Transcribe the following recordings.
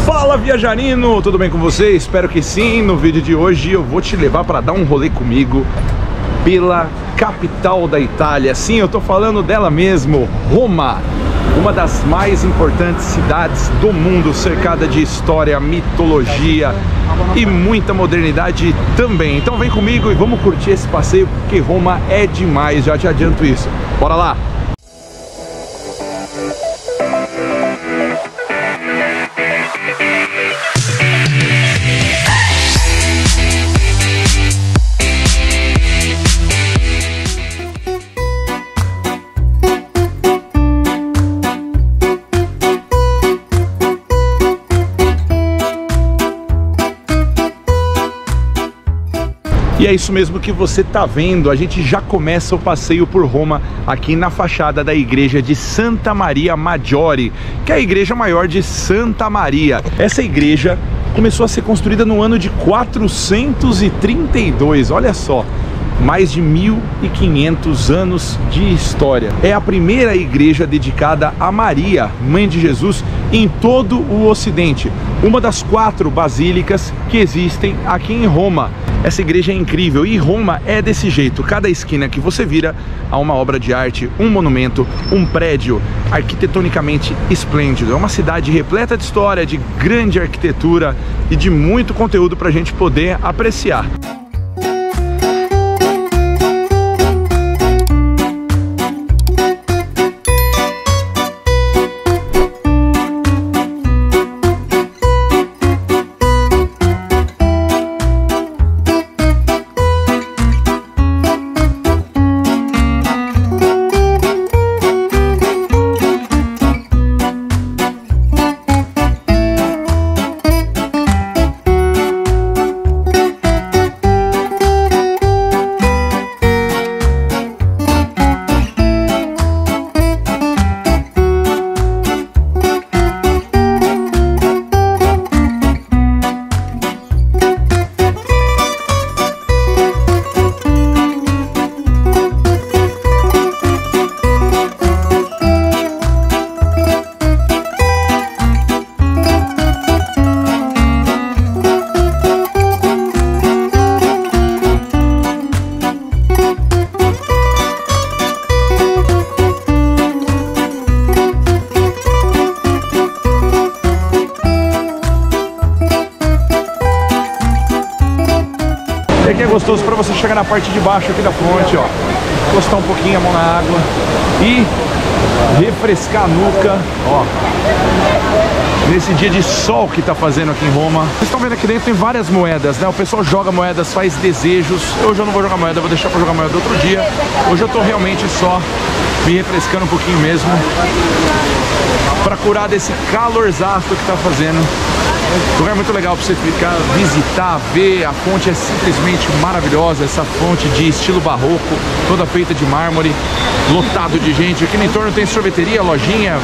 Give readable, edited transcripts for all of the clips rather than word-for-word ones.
Fala, viajarino! Tudo bem com você? Espero que sim. No vídeo de hoje eu vou te levar para dar um rolê comigo pela capital da Itália. Sim, eu tô falando dela mesmo, Roma. Uma das mais importantes cidades do mundo, cercada de história, mitologia e muita modernidade também. Então vem comigo e vamos curtir esse passeio, porque Roma é demais, já te adianto isso. Bora lá! E é isso mesmo que você tá vendo, a gente já começa o passeio por Roma aqui na fachada da igreja de Santa Maria Maggiore, que é a igreja maior de Santa Maria. Essa igreja começou a ser construída no ano de 432, olha só, mais de 1500 anos de história. É a primeira igreja dedicada a Maria, mãe de Jesus, em todo o Ocidente. Uma das 4 basílicas que existem aqui em Roma. Essa igreja é incrível e Roma é desse jeito. Cada esquina que você vira há uma obra de arte, um monumento, um prédio arquitetonicamente esplêndido. É uma cidade repleta de história, de grande arquitetura e de muito conteúdo para a gente poder apreciar. E aqui é gostoso para você chegar na parte de baixo aqui da fonte, ó, encostar um pouquinho a mão na água e refrescar a nuca, ó, nesse dia de sol que tá fazendo aqui em Roma. Vocês estão vendo aqui dentro tem várias moedas, né? O pessoal joga moedas, faz desejos. Hoje eu não vou jogar moeda, vou deixar para jogar moeda outro dia. Hoje eu tô realmente só me refrescando um pouquinho mesmo, para curar desse calorzaço que tá fazendo. Lugar muito legal para você ficar, visitar, ver. A fonte é simplesmente maravilhosa. Essa fonte de estilo barroco, toda feita de mármore, lotado de gente. Aqui no entorno tem sorveteria, lojinha,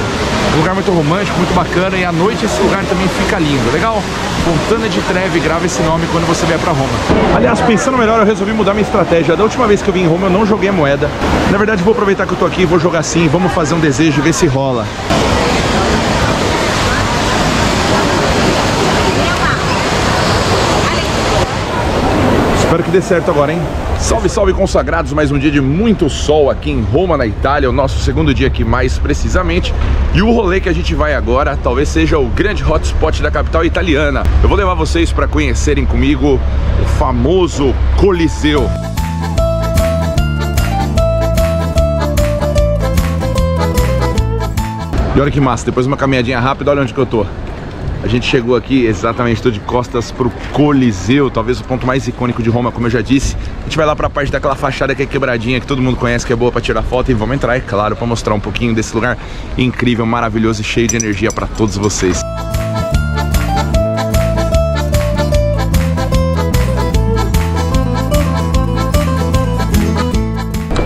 lugar muito romântico, muito bacana. E à noite esse lugar também fica lindo, legal? Fontana di Trevi, grava esse nome quando você vier para Roma. Aliás, pensando melhor, eu resolvi mudar minha estratégia. Da última vez que eu vim em Roma eu não joguei a moeda. Na verdade vou aproveitar que eu tô aqui, vou jogar sim. Vamos fazer um desejo e ver se rola. Espero que dê certo agora, hein? Salve, salve, consagrados! Mais um dia de muito sol aqui em Roma, na Itália. O nosso segundo dia aqui, mais precisamente. E o rolê que a gente vai agora talvez seja o grande hotspot da capital italiana. Eu vou levar vocês para conhecerem comigo o famoso Coliseu. E olha que massa, depois de uma caminhadinha rápida, olha onde que eu tô. A gente chegou aqui exatamente, estou de costas para o Coliseu, talvez o ponto mais icônico de Roma, como eu já disse. A gente vai lá para a parte daquela fachada que é quebradinha, que todo mundo conhece, que é boa para tirar foto. E vamos entrar, é claro, para mostrar um pouquinho desse lugar incrível, maravilhoso e cheio de energia para todos vocês.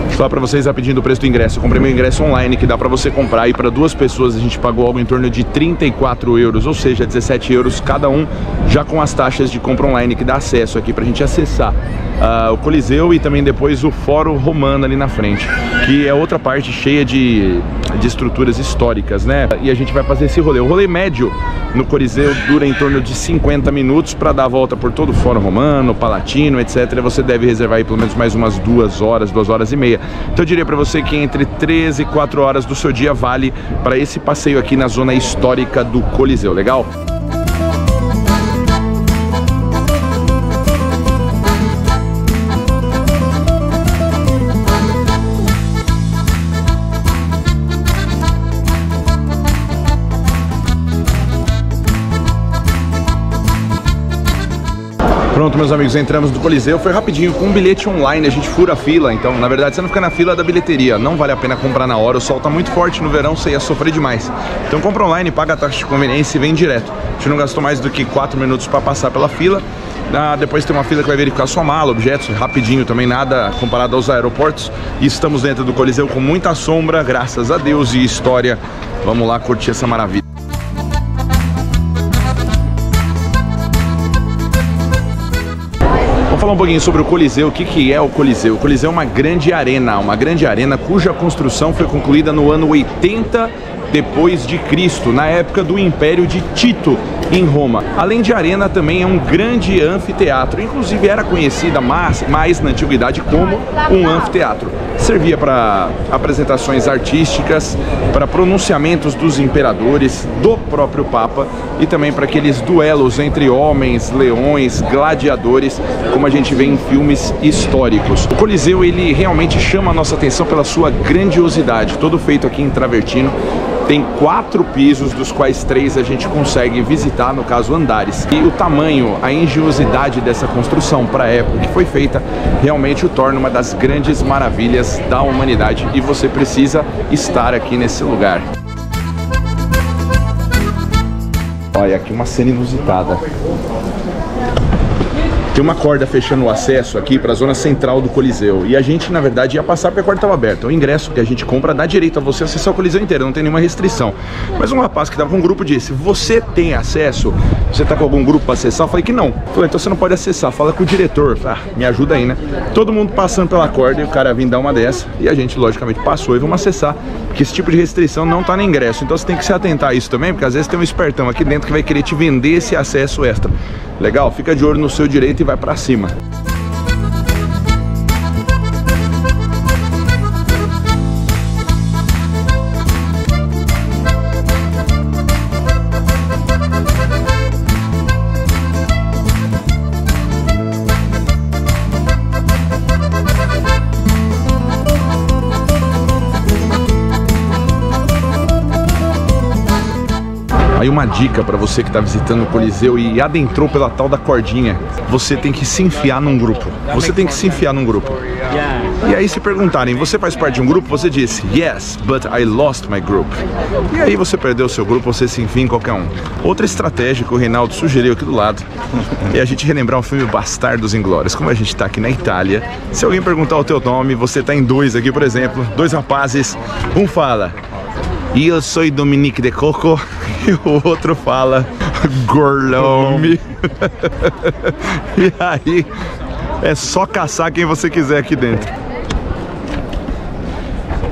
Vou falar pra vocês rapidinho do preço do ingresso. Eu comprei meu ingresso online, que dá pra você comprar, e para 2 pessoas a gente pagou algo em torno de 34 euros, ou seja, 17 euros cada um, já com as taxas de compra online, que dá acesso aqui pra gente acessar o Coliseu e também depois o Fórum Romano ali na frente, que é outra parte cheia de de estruturas históricas, né? E a gente vai fazer esse rolê. O rolê médio no Coliseu dura em torno de 50 minutos para dar a volta por todo o Fórum Romano, Palatino, etc. Você deve reservar aí pelo menos mais umas 2 horas, 2 horas e meia. Então eu diria para você que entre 3 e 4 horas do seu dia vale para esse passeio aqui na zona histórica do Coliseu, legal? Pronto, meus amigos, entramos no Coliseu, foi rapidinho, com um bilhete online, a gente fura a fila, então, na verdade, você não fica na fila da bilheteria, não vale a pena comprar na hora, o sol tá muito forte no verão, você ia sofrer demais. Então compra online, paga a taxa de conveniência e vem direto. A gente não gastou mais do que 4 minutos para passar pela fila, depois tem uma fila que vai verificar sua mala, objetos, rapidinho também, nada comparado aos aeroportos. E estamos dentro do Coliseu com muita sombra, graças a Deus, e história. Vamos lá curtir essa maravilha. Vamos falar um pouquinho sobre o Coliseu. O que é o Coliseu? O Coliseu é uma grande arena cuja construção foi concluída no ano 80 depois de Cristo, na época do Império de Tito, em Roma. Além de arena, também é um grande anfiteatro, inclusive era conhecida mais na antiguidade como um anfiteatro. Servia para apresentações artísticas, para pronunciamentos dos imperadores, do próprio Papa e também para aqueles duelos entre homens, leões, gladiadores, como a gente vê em filmes históricos. O Coliseu, ele realmente chama a nossa atenção pela sua grandiosidade, todo feito aqui em travertino. Tem 4 pisos, dos quais 3 a gente consegue visitar, no caso andares. E o tamanho, a engenhosidade dessa construção para a época que foi feita, realmente o torna uma das grandes maravilhas da humanidade. E você precisa estar aqui nesse lugar. Olha, aqui uma cena inusitada. Tem uma corda fechando o acesso aqui para a zona central do Coliseu. E a gente, na verdade, ia passar porque a corda estava aberta. O ingresso que a gente compra dá direito a você acessar o Coliseu inteiro, não tem nenhuma restrição. Mas um rapaz que estava com um grupo disse: você tem acesso? Você está com algum grupo para acessar? Eu falei que não. Falei, então você não pode acessar, fala com o diretor. Ah, me ajuda aí, né? Todo mundo passando pela corda e o cara vinha dar uma dessa. E a gente, logicamente, passou e vamos acessar. Porque esse tipo de restrição não está no ingresso. Então você tem que se atentar a isso também, porque às vezes tem um espertão aqui dentro que vai querer te vender esse acesso extra. Legal? Fica de olho no seu direito e vai pra cima. Aí uma dica para você que está visitando o Coliseu e adentrou pela tal da cordinha: você tem que se enfiar num grupo. Você tem que se enfiar num grupo. E aí se perguntarem, você faz parte de um grupo? Você diz, yes, but I lost my group. E aí você perdeu o seu grupo, você se enfia em qualquer um. Outra estratégia que o Reinaldo sugeriu aqui do lado é a gente relembrar o filme Bastardos Inglórios. Como a gente está aqui na Itália, se alguém perguntar o teu nome, você tá em 2 aqui, por exemplo, 2 rapazes, um fala: eu sou Dominique de Coco, e o outro fala: Gorlome. E aí é só caçar quem você quiser aqui dentro.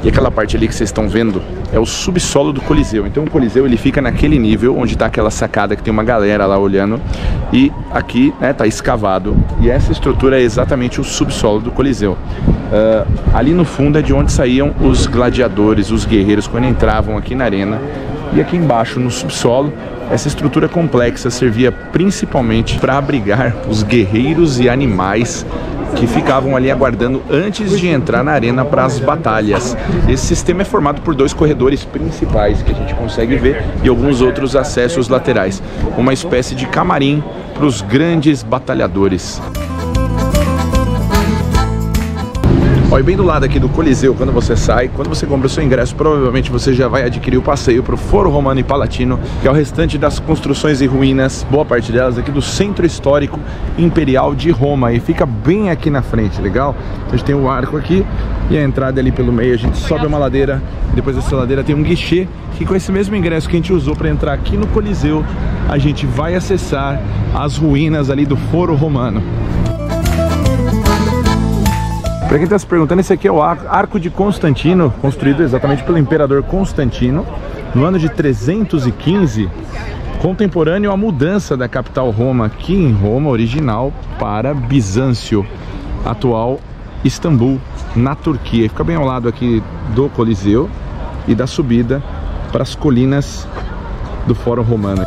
E aquela parte ali que vocês estão vendo é o subsolo do Coliseu. Então o Coliseu, ele fica naquele nível onde está aquela sacada que tem uma galera lá olhando. E aqui, né, tá escavado. E essa estrutura é exatamente o subsolo do Coliseu. Ali no fundo é de onde saíam os gladiadores, os guerreiros, quando entravam aqui na arena. E aqui embaixo, no subsolo, essa estrutura complexa servia principalmente para abrigar os guerreiros e animais que ficavam ali aguardando antes de entrar na arena para as batalhas. Esse sistema é formado por 2 corredores principais que a gente consegue ver e alguns outros acessos laterais. Uma espécie de camarim para os grandes batalhadores. Ó, e bem do lado aqui do Coliseu, quando você sai, quando você compra o seu ingresso, provavelmente você já vai adquirir o passeio para o Foro Romano e Palatino, que é o restante das construções e ruínas, boa parte delas aqui do Centro Histórico Imperial de Roma, e fica bem aqui na frente, legal? Então a gente tem o arco aqui e a entrada ali pelo meio, a gente sobe uma ladeira, e depois dessa ladeira tem um guichê, que com esse mesmo ingresso que a gente usou para entrar aqui no Coliseu, a gente vai acessar as ruínas ali do Foro Romano. Para quem está se perguntando, esse aqui é o Arco de Constantino, construído exatamente pelo imperador Constantino no ano de 315, contemporâneo à mudança da capital Roma, aqui em Roma original, para Bizâncio, atual Istambul, na Turquia. Fica bem ao lado aqui do Coliseu e da subida para as colinas do Fórum Romano.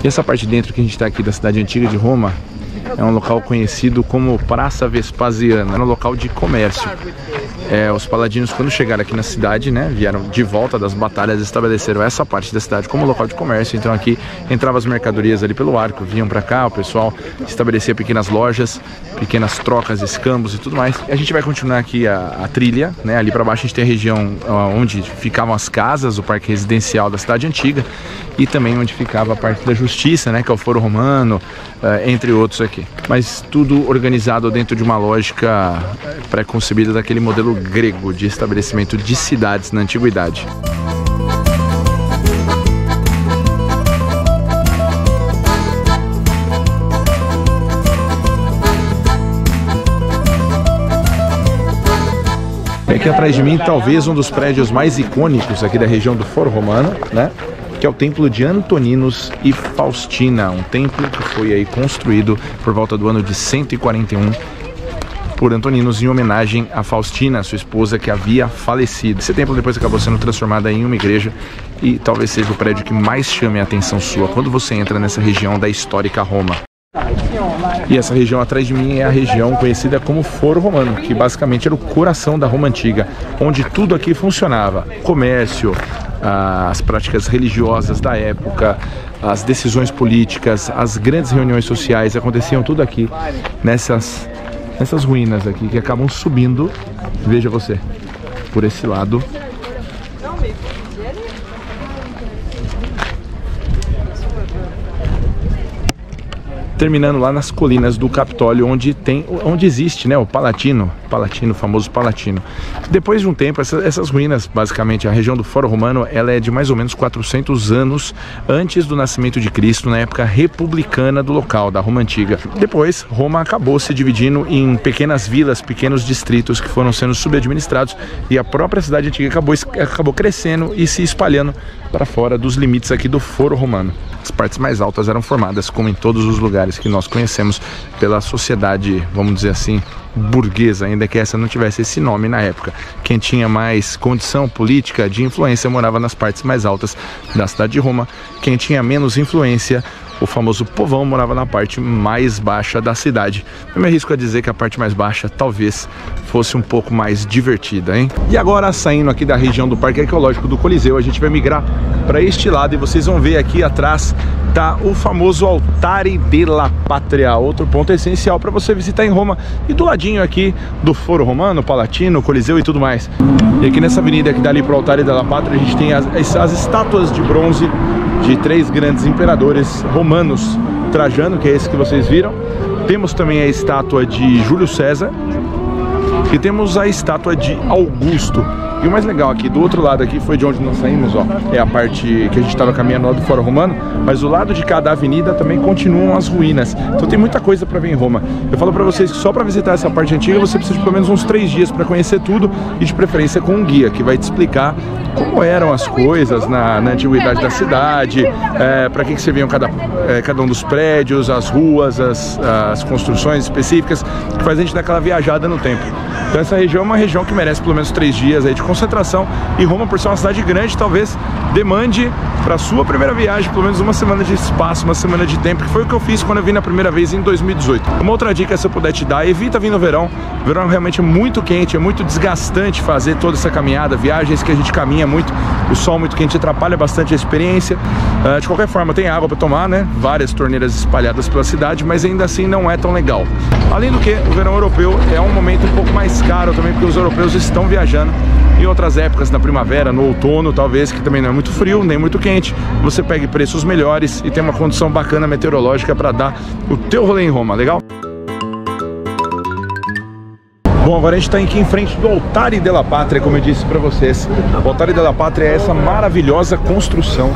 E essa parte de dentro que a gente está aqui da cidade antiga de Roma é um local conhecido como Praça Vespasiana, é um local de comércio. Os paladinos, quando chegaram aqui na cidade, né, vieram de volta das batalhas, estabeleceram essa parte da cidade como local de comércio. Então aqui entravam as mercadorias ali pelo arco, vinham para cá, o pessoal estabelecia pequenas lojas, pequenas trocas, escambos e tudo mais. E a gente vai continuar aqui a trilha, né? Ali para baixo a gente tem a região onde ficavam as casas, o parque residencial da cidade antiga, e também onde ficava a parte da justiça, né, que é o Foro Romano, entre outros aqui. Mas tudo organizado dentro de uma lógica pré-concebida daquele modelo grego de estabelecimento de cidades na antiguidade. E aqui atrás de mim, talvez um dos prédios mais icônicos aqui da região do Foro Romano, né? Que é o templo de Antoninos e Faustina, um templo que foi aí construído por volta do ano de 141 por Antoninos em homenagem a Faustina, sua esposa, que havia falecido. Esse templo depois acabou sendo transformado em uma igreja e talvez seja o prédio que mais chame a atenção sua quando você entra nessa região da histórica Roma. E essa região atrás de mim é a região conhecida como Foro Romano, que basicamente era o coração da Roma antiga, onde tudo aqui funcionava: comércio, as práticas religiosas da época, as decisões políticas, as grandes reuniões sociais aconteciam tudo aqui nessas ruínas aqui que acabam subindo, veja você, por esse lado. Terminando lá nas colinas do Capitólio, onde existe, né, o Palatino, o famoso Palatino. Depois de um tempo, essas ruínas, basicamente a região do Foro Romano, ela é de mais ou menos 400 anos antes do nascimento de Cristo, na época republicana do local, da Roma Antiga. Depois, Roma acabou se dividindo em pequenas vilas, pequenos distritos que foram sendo subadministrados, e a própria cidade antiga acabou crescendo e se espalhando para fora dos limites aqui do Foro Romano. As partes mais altas eram formadas, como em todos os lugares que nós conhecemos, pela sociedade, vamos dizer assim, burguesa, ainda que essa não tivesse esse nome na época. Quem tinha mais condição política de influência morava nas partes mais altas da cidade de Roma. Quem tinha menos influência, o famoso povão, morava na parte mais baixa da cidade. Eu me arrisco a dizer que a parte mais baixa talvez fosse um pouco mais divertida, hein? E agora, saindo aqui da região do Parque Arqueológico do Coliseu, a gente vai migrar para este lado e vocês vão ver aqui atrás tá o famoso Altare della Patria, outro ponto essencial para você visitar em Roma, e do ladinho aqui do Foro Romano, Palatino, Coliseu e tudo mais. E aqui nessa avenida que dá ali para o Altare della Patria, a gente tem as estátuas de bronze de 3 grandes imperadores romanos. Trajano, que é esse que vocês viram. Temos também a estátua de Júlio César e temos a estátua de Augusto. E o mais legal aqui, do outro lado aqui, foi de onde nós saímos, ó, é a parte que a gente estava caminhando lá do Fórum Romano, mas do lado de cada avenida também continuam as ruínas. Então tem muita coisa para ver em Roma. Eu falo para vocês que só para visitar essa parte antiga você precisa de pelo menos uns 3 dias para conhecer tudo, e de preferência com um guia que vai te explicar como eram as coisas na antiguidade da cidade, para que serviam cada um dos prédios, as ruas, as construções específicas, que faz a gente dar aquela viajada no tempo. Então essa região é uma região que merece pelo menos 3 dias aí de concentração, e Roma, por ser uma cidade grande, talvez demande para sua primeira viagem pelo menos uma semana de espaço, uma semana de tempo, que foi o que eu fiz quando eu vim na primeira vez em 2018. Uma outra dica, se eu puder te dar: evita vir no verão. O verão realmente é muito quente, é muito desgastante fazer toda essa caminhada, viagens que a gente caminha muito, o sol muito quente atrapalha bastante a experiência. De qualquer forma, tem água para tomar, né? Várias torneiras espalhadas pela cidade, mas ainda assim não é tão legal. Além do que, o verão europeu é um momento um pouco mais caro também, porque os europeus estão viajando em outras épocas, na primavera, no outono, talvez, que também não é muito frio, nem muito quente. Você pegue preços melhores e tem uma condição bacana meteorológica para dar o teu rolê em Roma, legal? Bom, agora a gente está aqui em frente do Altare della Patria, como eu disse para vocês. O Altare della Patria é essa maravilhosa construção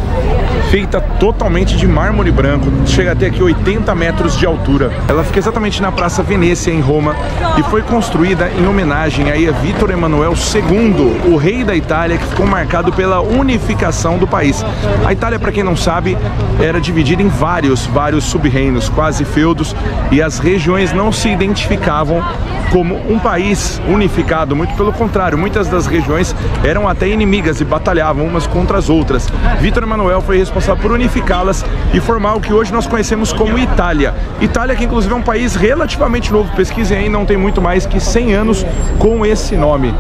feita totalmente de mármore branco, chega até aqui 80 metros de altura. Ela fica exatamente na Praça Venezia, em Roma, e foi construída em homenagem a Vítor Emanuel II, o rei da Itália, que ficou marcado pela unificação do país. A Itália, para quem não sabe, era dividida em vários sub-reinos, quase feudos, e as regiões não se identificavam como um país unificado, muito pelo contrário, muitas das regiões eram até inimigas e batalhavam umas contra as outras. Vítor Emanuel foi responsável por unificá-las e formar o que hoje nós conhecemos como Itália. Itália, que inclusive é um país relativamente novo, pesquisem aí, não tem muito mais que 100 anos com esse nome.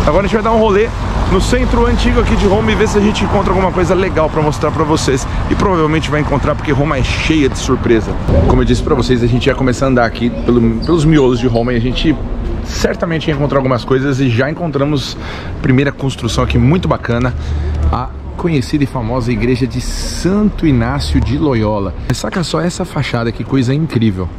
Agora a gente vai dar um rolê no centro antigo aqui de Roma e ver se a gente encontra alguma coisa legal para mostrar para vocês. E provavelmente vai encontrar, porque Roma é cheia de surpresa. Como eu disse para vocês, a gente ia começar a andar aqui pelos miolos de Roma e a gente certamente ia encontrar algumas coisas, e já encontramos a primeira construção aqui muito bacana, a conhecida e famosa igreja de Santo Inácio de Loyola. Saca só essa fachada, que coisa incrível.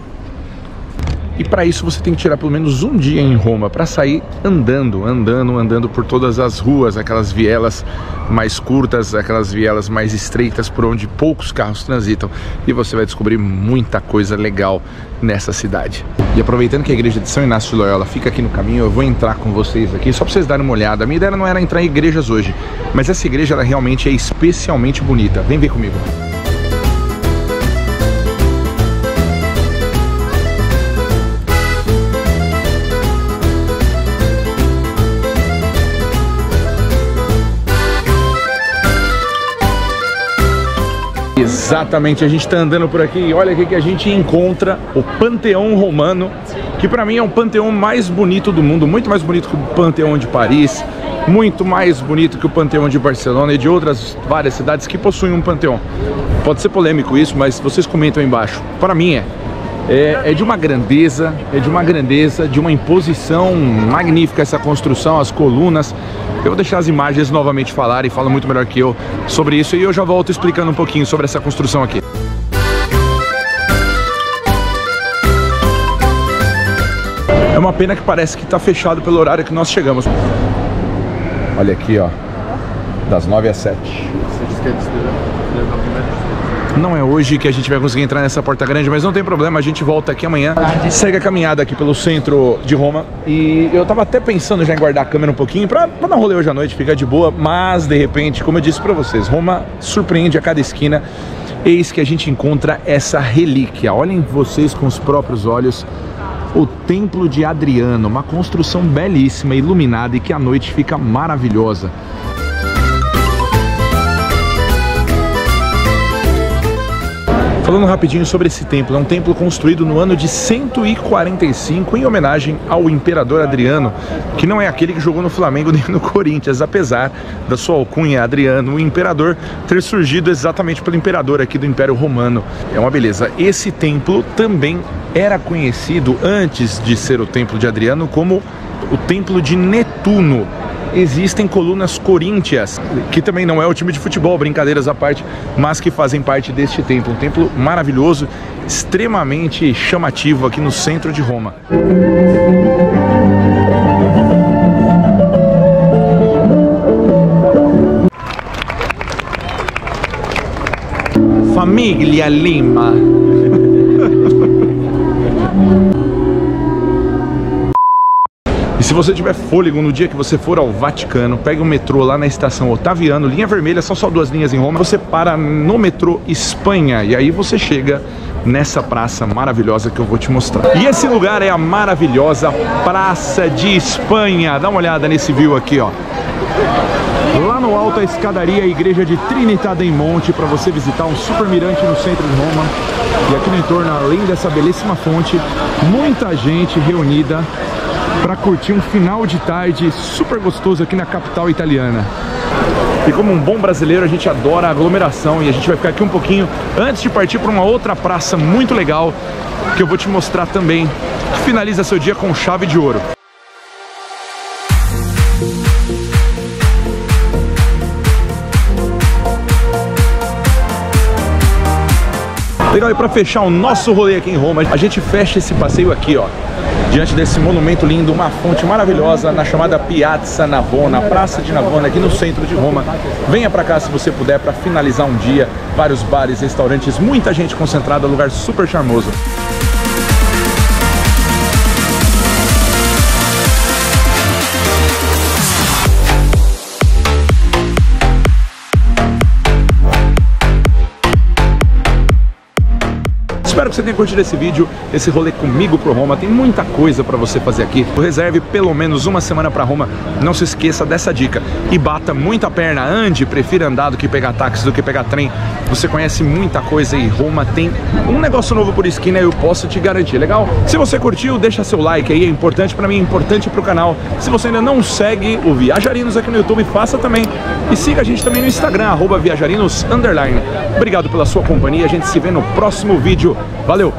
E para isso você tem que tirar pelo menos um dia em Roma para sair andando por todas as ruas, aquelas vielas mais curtas, aquelas vielas mais estreitas por onde poucos carros transitam, e você vai descobrir muita coisa legal nessa cidade. E aproveitando que a igreja de São Inácio de Loyola fica aqui no caminho, eu vou entrar com vocês aqui só para vocês darem uma olhada. A minha ideia não era entrar em igrejas hoje, mas essa igreja ela realmente é especialmente bonita. Vem ver comigo. Exatamente, a gente está andando por aqui e olha aqui que a gente encontra o Panteão Romano, que para mim é o panteão mais bonito do mundo, muito mais bonito que o Panteão de Paris, muito mais bonito que o Panteão de Barcelona e de outras várias cidades que possuem um panteão. Pode ser polêmico isso, mas vocês comentam aí embaixo. Para mim é de uma grandeza, de uma imposição magnífica essa construção, as colunas. Eu vou deixar as imagens novamente falarem, falam muito melhor que eu sobre isso, e eu já volto explicando um pouquinho sobre essa construção aqui. É uma pena que parece que está fechado pelo horário que nós chegamos. Olha aqui, ó, das 9 às 7. Não é hoje que a gente vai conseguir entrar nessa porta grande, mas não tem problema, a gente volta aqui amanhã. Segue a caminhada aqui pelo centro de Roma. E eu tava até pensando já em guardar a câmera um pouquinho pra dar um rolê hoje à noite, ficar de boa. Mas, de repente, como eu disse pra vocês, Roma surpreende a cada esquina. Eis que a gente encontra essa relíquia. Olhem vocês com os próprios olhos. O Templo de Adriano, uma construção belíssima, iluminada e que à noite fica maravilhosa. Falando rapidinho sobre esse templo, é um templo construído no ano de 145 em homenagem ao imperador Adriano, que não é aquele que jogou no Flamengo nem no Corinthians, apesar da sua alcunha Adriano, o imperador, ter surgido exatamente pelo imperador aqui do Império Romano. É uma beleza. Esse templo também era conhecido, antes de ser o Templo de Adriano, como o Templo de Netuno. Existem colunas coríntias, que também não é o time de futebol, brincadeiras à parte, mas que fazem parte deste templo. Um templo maravilhoso, extremamente chamativo aqui no centro de Roma. Famiglia Lima. E se você tiver fôlego no dia que você for ao Vaticano, pegue o metrô lá na estação Ottaviano, linha vermelha, são só 2 linhas em Roma, você para no metrô Espanha e aí você chega nessa praça maravilhosa que eu vou te mostrar. E esse lugar é a maravilhosa Praça de Espanha. Dá uma olhada nesse view aqui, ó. Lá no alto a escadaria, a igreja de Trinità dei Monti, para você visitar um super mirante no centro de Roma. E aqui no entorno, além dessa belíssima fonte, muita gente reunida para curtir um final de tarde super gostoso aqui na capital italiana. E como um bom brasileiro, a gente adora a aglomeração e a gente vai ficar aqui um pouquinho antes de partir para uma outra praça muito legal que eu vou te mostrar também, que finaliza seu dia com chave de ouro. Legal, e para fechar o nosso rolê aqui em Roma, a gente fecha esse passeio aqui, ó, diante desse monumento lindo, uma fonte maravilhosa na chamada Piazza Navona, Praça de Navona, aqui no centro de Roma. Venha para cá se você puder para finalizar um dia, vários bares, restaurantes, muita gente concentrada, lugar super charmoso. Espero que você tenha curtido esse vídeo, esse rolê comigo pro Roma. Tem muita coisa para você fazer aqui. Reserve pelo menos uma semana para Roma. Não se esqueça dessa dica. E bata muita perna, ande, prefira andar do que pegar táxi, do que pegar trem. Você conhece muita coisa e Roma tem um negócio novo por esquina, eu posso te garantir, legal? Se você curtiu, deixa seu like aí, é importante para mim, é importante pro canal. Se você ainda não segue o Viajarinos aqui no YouTube, faça também. E siga a gente também no Instagram, @viajarinos_. Obrigado pela sua companhia, a gente se vê no próximo vídeo. Valeu!